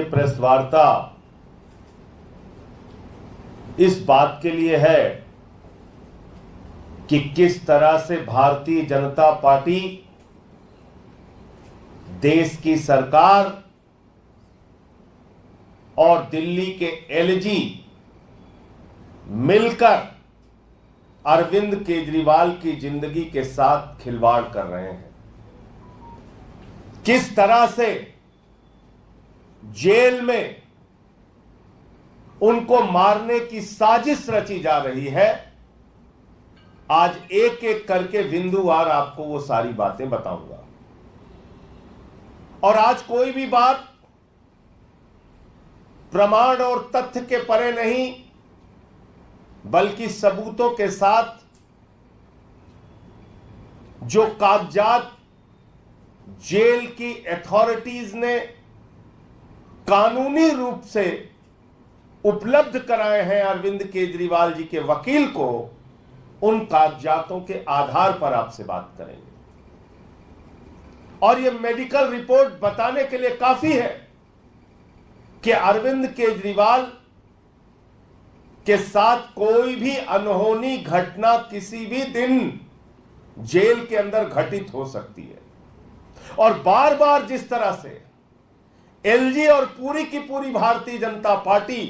Press वार्ता इस बात के लिए है कि किस तरह से भारतीय जनता पार्टी देश की सरकार और दिल्ली के एलजी मिलकर अरविंद केजरीवाल की जिंदगी के साथ खिलवाड़ कर रहे हैं। किस तरह से जेल में उनको मारने की साजिश रची जा रही है, आज एक एक करके बिंदुवार आपको वो सारी बातें बताऊंगा। और आज कोई भी बात प्रमाण और तथ्य के परे नहीं, बल्कि सबूतों के साथ जो कागजात जेल की अथॉरिटीज ने कानूनी रूप से उपलब्ध कराए हैं अरविंद केजरीवाल जी के वकील को, उन कागजातों के आधार पर आपसे बात करेंगे। और यह मेडिकल रिपोर्ट बताने के लिए काफी है कि अरविंद केजरीवाल के साथ कोई भी अनहोनी घटना किसी भी दिन जेल के अंदर घटित हो सकती है। और बार बार जिस तरह से एलजी और पूरी की पूरी भारतीय जनता पार्टी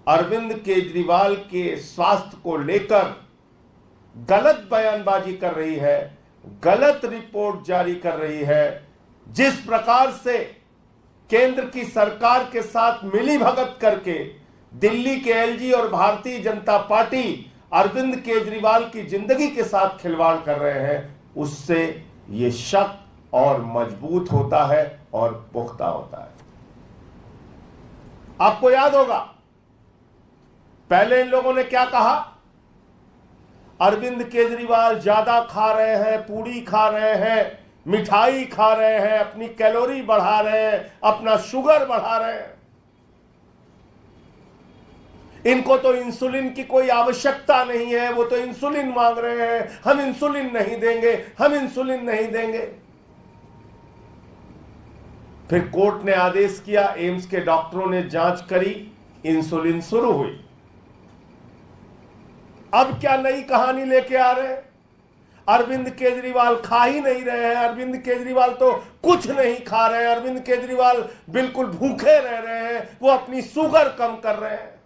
अरविंद केजरीवाल के स्वास्थ्य को लेकर गलत बयानबाजी कर रही है, गलत रिपोर्ट जारी कर रही है, जिस प्रकार से केंद्र की सरकार के साथ मिलीभगत करके दिल्ली के एलजी और भारतीय जनता पार्टी अरविंद केजरीवाल की जिंदगी के साथ खिलवाड़ कर रहे हैं, उससे यह शक और मजबूत होता है और पुख्ता होता है। आपको याद होगा पहले इन लोगों ने क्या कहा, अरविंद केजरीवाल ज्यादा खा रहे हैं, पूड़ी खा रहे हैं, मिठाई खा रहे हैं, अपनी कैलोरी बढ़ा रहे हैं, अपना शुगर बढ़ा रहे हैं, इनको तो इंसुलिन की कोई आवश्यकता नहीं है, वो तो इंसुलिन मांग रहे हैं, हम इंसुलिन नहीं देंगे, हम इंसुलिन नहीं देंगे। फिर कोर्ट ने आदेश किया, एम्स के डॉक्टरों ने जांच करी, इंसुलिन शुरू हुई। अब क्या नई कहानी लेके आ रहे हैं, अरविंद केजरीवाल खा ही नहीं रहे हैं, अरविंद केजरीवाल तो कुछ नहीं खा रहे हैं, अरविंद केजरीवाल बिल्कुल भूखे रह रहे हैं, वो अपनी शुगर कम कर रहे हैं।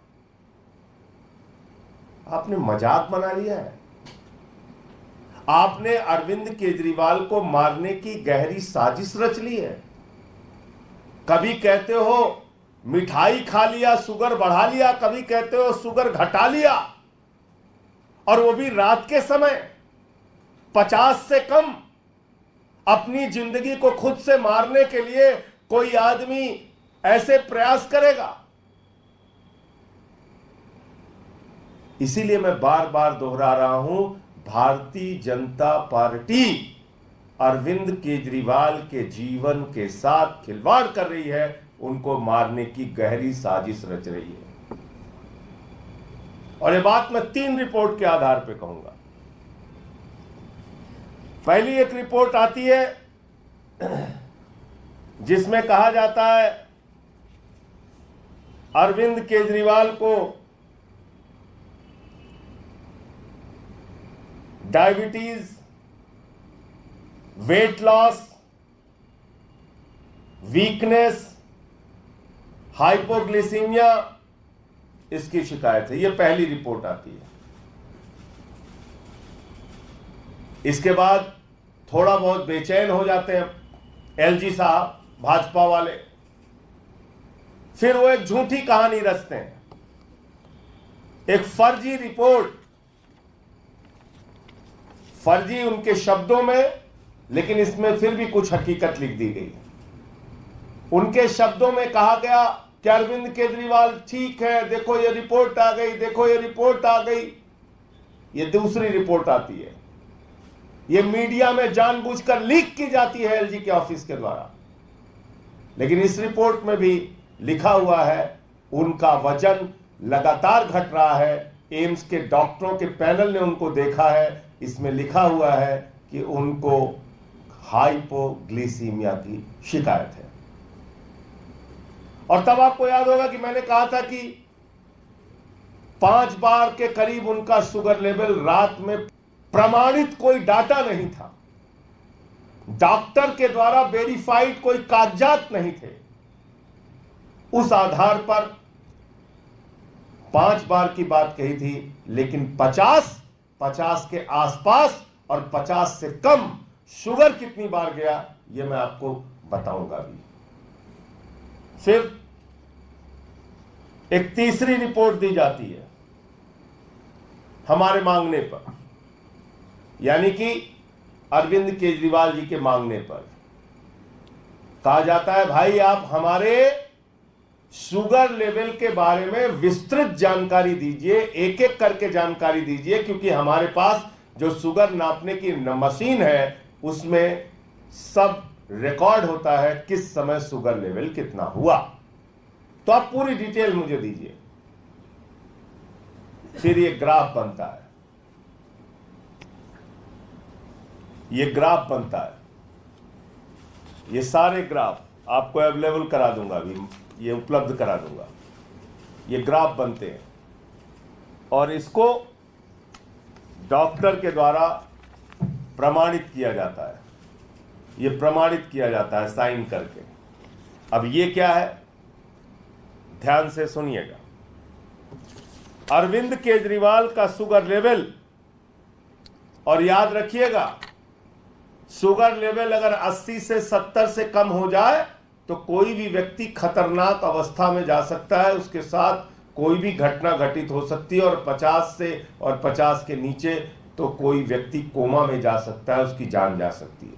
आपने मजाक बना लिया है। आपने अरविंद केजरीवाल को मारने की गहरी साजिश रच ली है। कभी कहते हो मिठाई खा लिया, शुगर बढ़ा लिया, कभी कहते हो शुगर घटा लिया, और वो भी रात के समय 50 से कम। अपनी जिंदगी को खुद से मारने के लिए कोई आदमी ऐसे प्रयास करेगा? इसीलिए मैं बार बार दोहरा रहा हूं, भारतीय जनता पार्टी अरविंद केजरीवाल के जीवन के साथ खिलवाड़ कर रही है, उनको मारने की गहरी साजिश रच रही है। और ये बात मैं 3 रिपोर्ट के आधार पर कहूंगा। पहली एक रिपोर्ट आती है जिसमें कहा जाता है अरविंद केजरीवाल को डायबिटीज, वेट लॉस, वीकनेस, हाइपोग्लिसीमिया, इसकी शिकायत है। यह पहली रिपोर्ट आती है। इसके बाद थोड़ा बहुत बेचैन हो जाते हैं एलजी साहब, भाजपा वाले, फिर वो एक झूठी कहानी रचते हैं, एक फर्जी रिपोर्ट, फर्जी उनके शब्दों में, लेकिन इसमें फिर भी कुछ हकीकत लिख दी गई। उनके शब्दों में कहा गया कि अरविंद केजरीवाल ठीक है, देखो ये रिपोर्ट आ गई, देखो ये रिपोर्ट आ गई। ये दूसरी रिपोर्ट आती है, ये मीडिया में जानबूझकर लीक की जाती है एलजी के ऑफिस के द्वारा। लेकिन इस रिपोर्ट में भी लिखा हुआ है उनका वजन लगातार घट रहा है, एम्स के डॉक्टरों के पैनल ने उनको देखा है, इसमें लिखा हुआ है कि उनको हाइपोग्लिसीमिया की शिकायत है। और तब आपको याद होगा कि मैंने कहा था कि 5 बार के करीब उनका शुगर लेवल रात में प्रमाणित कोई डाटा नहीं था, डॉक्टर के द्वारा वेरीफाइड कोई कागजात नहीं थे। उस आधार पर 5 बार की बात कही थी, लेकिन 50 के आसपास और 50 से कम शुगर कितनी बार गया यह मैं आपको बताऊंगा भी। फिर एक तीसरी रिपोर्ट दी जाती है हमारे मांगने पर, यानी कि अरविंद केजरीवाल जी के मांगने पर कहा जाता है, भाई आप हमारे शुगर लेवल के बारे में विस्तृत जानकारी दीजिए, एक एक करके जानकारी दीजिए, क्योंकि हमारे पास जो शुगर नापने की मशीन है उसमें सब रिकॉर्ड होता है किस समय शुगर लेवल कितना हुआ। तो आप पूरी डिटेल मुझे दीजिए। फिर ये ग्राफ बनता है, ये ग्राफ बनता है, ये सारे ग्राफ आपको अवेलेबल करा दूंगा, अभी ये उपलब्ध करा दूंगा। ये ग्राफ बनते हैं और इसको डॉक्टर के द्वारा प्रमाणित किया जाता है, ये प्रमाणित किया जाता है साइन करके। अब ये क्या है, ध्यान से सुनिएगा। अरविंद केजरीवाल का शुगर लेवल, और याद रखिएगा शुगर लेवल अगर 80 से 70 से कम हो जाए तो कोई भी व्यक्ति खतरनाक अवस्था में जा सकता है, उसके साथ कोई भी घटना घटित हो सकती है, और 50 से और 50 के नीचे तो कोई व्यक्ति कोमा में जा सकता है, उसकी जान जा सकती है।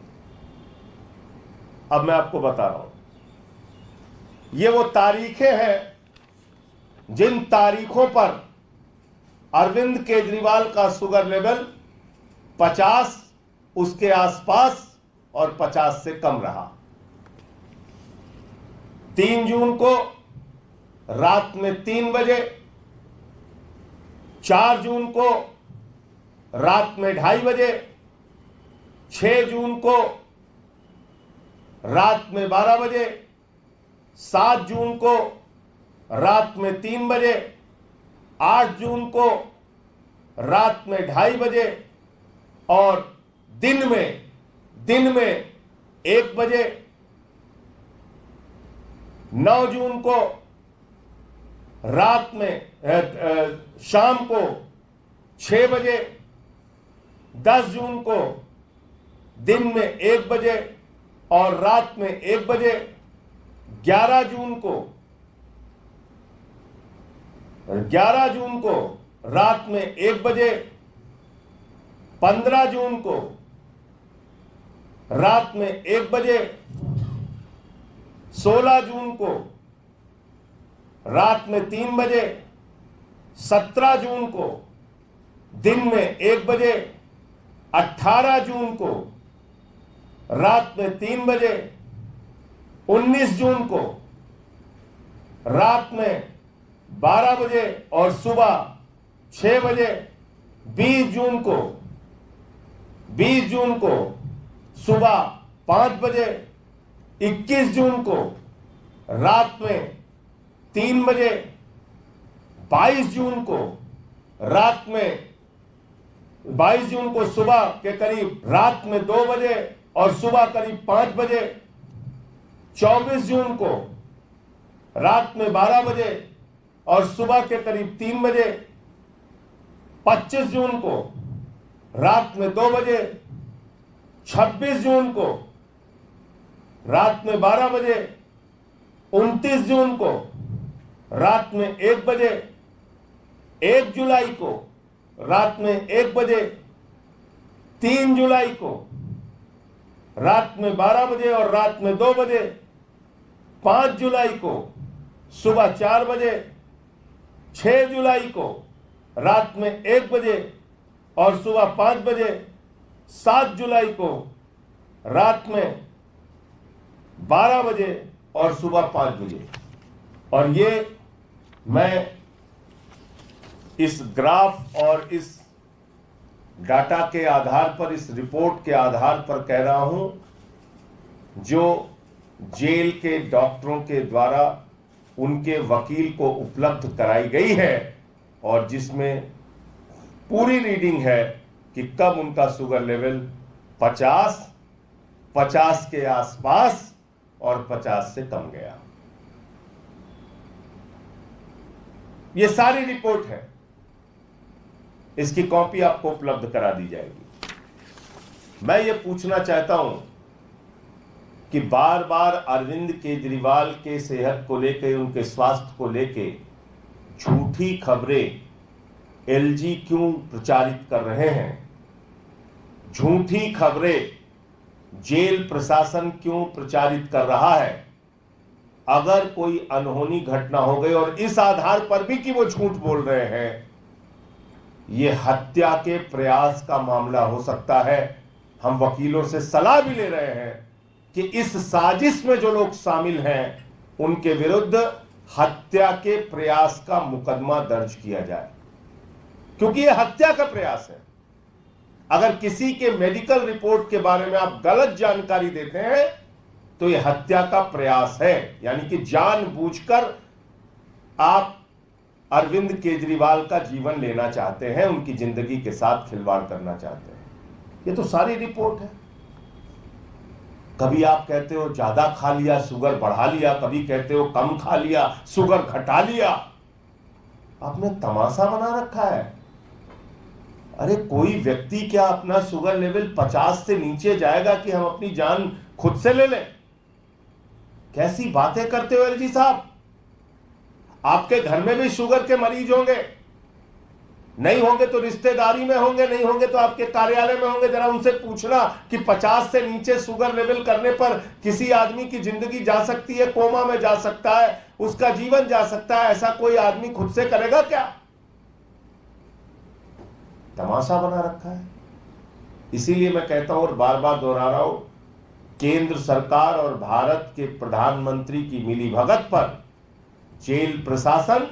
अब मैं आपको बता रहा हूं, ये वो तारीखें हैं जिन तारीखों पर अरविंद केजरीवाल का शुगर लेवल 50 उसके आसपास और 50 से कम रहा। 3 जून को रात में 3 बजे, 4 जून को रात में 2:30 बजे, 6 जून को रात में 12 बजे, 7 जून को रात में 3 बजे, 8 जून को रात में 2:30 बजे और दिन में 1 बजे, 9 जून को रात में शाम को 6 बजे, 10 जून को दिन में 1 बजे और रात में 1 बजे, 11 जून को रात में 1 बजे, 15 जून को रात में 1 बजे, 16 जून को रात में 3 बजे, 17 जून को दिन में 1 बजे, 18 जून को रात में 3 बजे, 19 जून को रात में 12 बजे और सुबह 6 बजे, 20 जून को सुबह 5 बजे, 21 जून को रात में 3 बजे, 22 जून को सुबह के करीब रात में 2 बजे और सुबह करीब 5 बजे, 24 जून को रात में 12 बजे और सुबह के करीब 3 बजे, 25 जून को रात में 2 बजे, 26 जून को रात में 12 बजे, 29 जून को रात में 1 बजे, 1 जुलाई को रात में 1 बजे, 3 जुलाई को रात में 12 बजे और रात में 2 बजे, 5 जुलाई को सुबह 4 बजे, 6 जुलाई को रात में 1 बजे और सुबह 5 बजे, 7 जुलाई को रात में 12 बजे और सुबह 5 बजे। और ये मैं इस ग्राफ और इस डाटा के आधार पर, इस रिपोर्ट के आधार पर कह रहा हूं, जो जेल के डॉक्टरों के द्वारा उनके वकील को उपलब्ध कराई गई है और जिसमें पूरी रीडिंग है कि कब उनका शुगर लेवल 50 के आसपास और 50 से कम गया। ये सारी रिपोर्ट है, इसकी कॉपी आपको उपलब्ध करा दी जाएगी। मैं ये पूछना चाहता हूं कि बार बार अरविंद केजरीवाल के सेहत को लेकर, उनके स्वास्थ्य को लेकर झूठी खबरें एलजी क्यों प्रचारित कर रहे हैं? झूठी खबरें जेल प्रशासन क्यों प्रचारित कर रहा है? अगर कोई अनहोनी घटना हो गई और इस आधार पर भी कि वो झूठ बोल रहे हैं, ये हत्या के प्रयास का मामला हो सकता है। हम वकीलों से सलाह भी ले रहे हैं कि इस साजिश में जो लोग शामिल हैं उनके विरुद्ध हत्या के प्रयास का मुकदमा दर्ज किया जाए, क्योंकि यह हत्या का प्रयास है। अगर किसी के मेडिकल रिपोर्ट के बारे में आप गलत जानकारी देते हैं तो यह हत्या का प्रयास है, यानी कि जानबूझकर आप अरविंद केजरीवाल का जीवन लेना चाहते हैं, उनकी जिंदगी के साथ खिलवाड़ करना चाहते हैं। ये तो सारी रिपोर्ट है। कभी आप कहते हो ज्यादा खा लिया, शुगर बढ़ा लिया, कभी कहते हो कम खा लिया, शुगर घटा लिया। आपने तमाशा बना रखा है। अरे कोई व्यक्ति क्या अपना शुगर लेवल 50 से नीचे जाएगा कि हम अपनी जान खुद से ले लें? कैसी बातें करते हो एलजी साहब? आपके घर में भी शुगर के मरीज होंगे, नहीं होंगे तो रिश्तेदारी में होंगे, नहीं होंगे तो आपके कार्यालय में होंगे। जरा उनसे पूछना कि 50 से नीचे शुगर लेवल करने पर किसी आदमी की जिंदगी जा सकती है, कोमा में जा सकता है, उसका जीवन जा सकता है। ऐसा कोई आदमी खुद से करेगा क्या? तमाशा बना रखा है। इसीलिए मैं कहता हूं और बार बार दोहरा रहा हूं, केंद्र सरकार और भारत के प्रधानमंत्री की मिलीभगत पर जेल प्रशासन,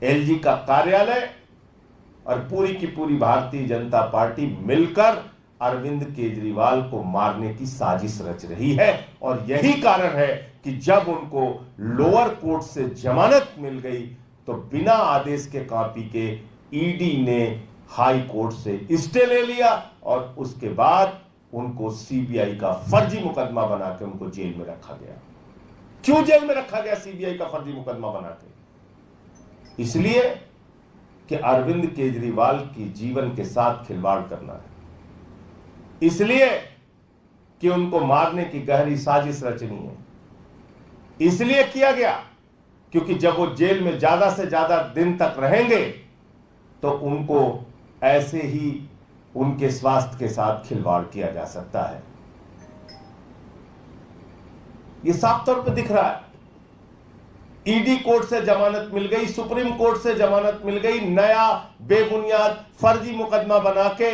एलजी का कार्यालय और पूरी की पूरी भारतीय जनता पार्टी मिलकर अरविंद केजरीवाल को मारने की साजिश रच रही है। और यही कारण है कि जब उनको लोअर कोर्ट से जमानत मिल गई तो बिना आदेश के कॉपी के ईडी ने हाई कोर्ट से स्टे ले लिया और उसके बाद उनको सीबीआई का फर्जी मुकदमा बना के उनको जेल में रखा गया। क्यों जेल में रखा गया सीबीआई का फर्जी मुकदमा बना के? इसलिए कि अरविंद केजरीवाल की जीवन के साथ खिलवाड़ करना है, इसलिए कि उनको मारने की गहरी साजिश रचनी है। इसलिए किया गया क्योंकि जब वो जेल में ज्यादा से ज्यादा दिन तक रहेंगे तो उनको ऐसे ही उनके स्वास्थ्य के साथ खिलवाड़ किया जा सकता है। ये साफ तौर पर दिख रहा है। ईडी कोर्ट से जमानत मिल गई, सुप्रीम कोर्ट से जमानत मिल गई, नया बेबुनियाद फर्जी मुकदमा बना के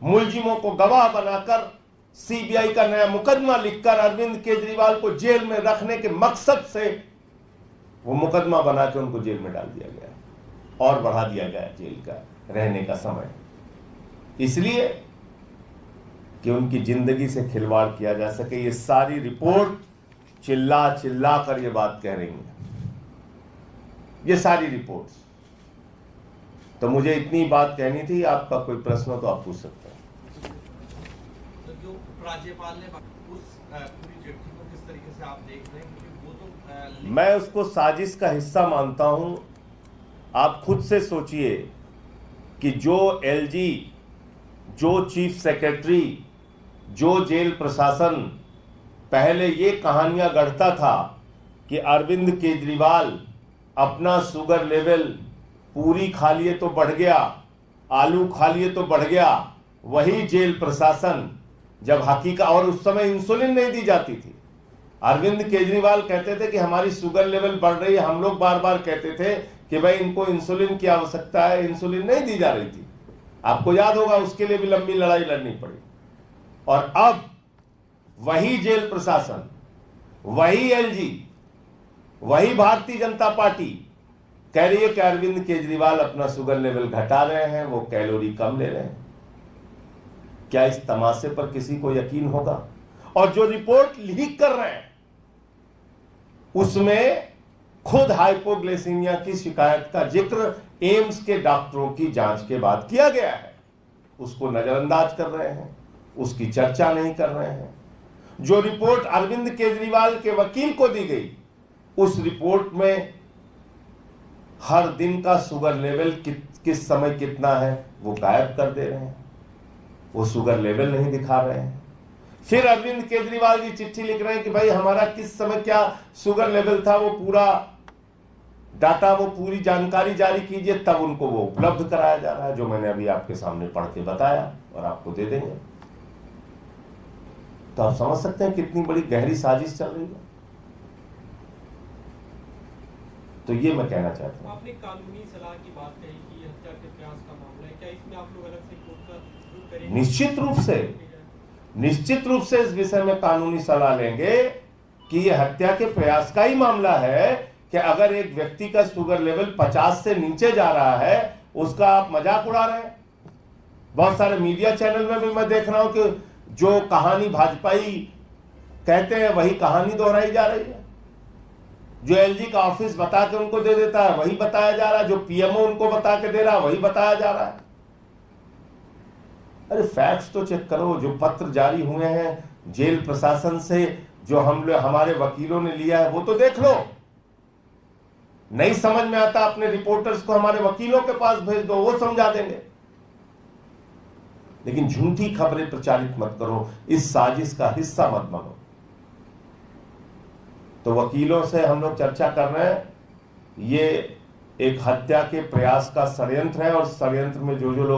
मुलजिमों को गवाह बनाकर सीबीआई का नया मुकदमा लिखकर अरविंद केजरीवाल को जेल में रखने के मकसद से वो मुकदमा बना के उनको जेल में डाल दिया गया और बढ़ा दिया गया जेल का रहने का समय, इसलिए कि उनकी जिंदगी से खिलवाड़ किया जा सके। ये सारी रिपोर्ट चिल्ला चिल्ला कर ये बात कह रही है, ये सारी रिपोर्ट्स। तो मुझे इतनी बात कहनी थी। आपका कोई प्रश्न हो तो आप पूछ सकते हैं। तो जो राज्यपाल ने उस पूरी चिट्ठी को किस तरीके से आप देख रहे हैं? क्योंकि वो तो मैं उसको साजिश का हिस्सा मानता हूं। आप खुद से सोचिए कि जो एलजी, जो चीफ सेक्रेटरी, जो जेल प्रशासन पहले ये कहानियां गढ़ता था कि अरविंद केजरीवाल अपना शुगर लेवल पूरी खा लिए तो बढ़ गया, आलू खा लिए तो बढ़ गया, वही जेल प्रशासन जब हकीकत, और उस समय इंसुलिन नहीं दी जाती थी। अरविंद केजरीवाल कहते थे कि हमारी शुगर लेवल बढ़ रही है। हम लोग बार बार कहते थे कि भाई इनको इंसुलिन की आवश्यकता है, इंसुलिन नहीं दी जा रही थी। आपको याद होगा, उसके लिए भी लंबी लड़ाई लड़नी पड़ी। और अब वही जेल प्रशासन, वही एलजी, वही भारतीय जनता पार्टी कह रही है कि अरविंद केजरीवाल अपना शुगर लेवल घटा रहे हैं, वो कैलोरी कम ले रहे हैं। क्या इस तमाशे पर किसी को यकीन होगा? और जो रिपोर्ट लीक कर रहे हैं उसमें खुद हाइपोग्लाइसीमिया की शिकायत का जिक्र एम्स के डॉक्टरों की जांच के बाद किया गया है। उसको नजरअंदाज कर रहे हैं, उसकी चर्चा नहीं कर रहे हैं। जो रिपोर्ट अरविंद केजरीवाल के वकील को दी गई, उस रिपोर्ट में हर दिन का शुगर लेवल किस समय कितना है वो गायब कर दे रहे हैं, वो शुगर लेवल नहीं दिखा रहे हैं। फिर अरविंद केजरीवाल जी चिट्ठी लिख रहे हैं कि भाई हमारा किस समय क्या शुगर लेवल था, वो पूरा डाटा, वो पूरी जानकारी जारी कीजिए, तब उनको वो उपलब्ध कराया जा रहा है, जो मैंने अभी आपके सामने पढ़ के बताया और आपको दे देंगे। तो आप समझ सकते हैं कितनी बड़ी गहरी साजिश चल रही है। तो ये मैं कहना चाहता हूं। आपने कानूनी सलाह की बात कही कि हत्या के प्रयास का मामला है, क्या इसमें आप लोग अलग से कोर्ट का रुख करेंगे? निश्चित रूप से इस विषय में कानूनी सलाह लेंगे कि यह हत्या के प्रयास का ही मामला है कि अगर एक व्यक्ति का शुगर लेवल 50 से नीचे जा रहा है, उसका आप मजाक उड़ा रहे हैं। बहुत सारे मीडिया चैनल में भी मैं देख रहा हूं कि जो कहानी भाजपाई कहते हैं वही कहानी दोहराई जा रही है। जो एलजी का ऑफिस बता के उनको दे देता है वही बताया जा रहा है, जो पीएमओ उनको बता के दे रहा है वही बताया जा रहा है। अरे फैक्ट्स तो चेक करो। जो पत्र जारी हुए हैं जेल प्रशासन से, जो हमारे वकीलों ने लिया है, वो तो देख लो। नहीं समझ में आता अपने रिपोर्टर्स को हमारे वकीलों के पास भेज दो, वो समझा देंगे। लेकिन झूठी खबरें प्रचारित मत करो, इस साजिश का हिस्सा मत बनो। तो वकीलों से हम लोग चर्चा कर रहे हैं, ये एक हत्या के प्रयास का षड्यंत्र है और षड्यंत्र में जो लोग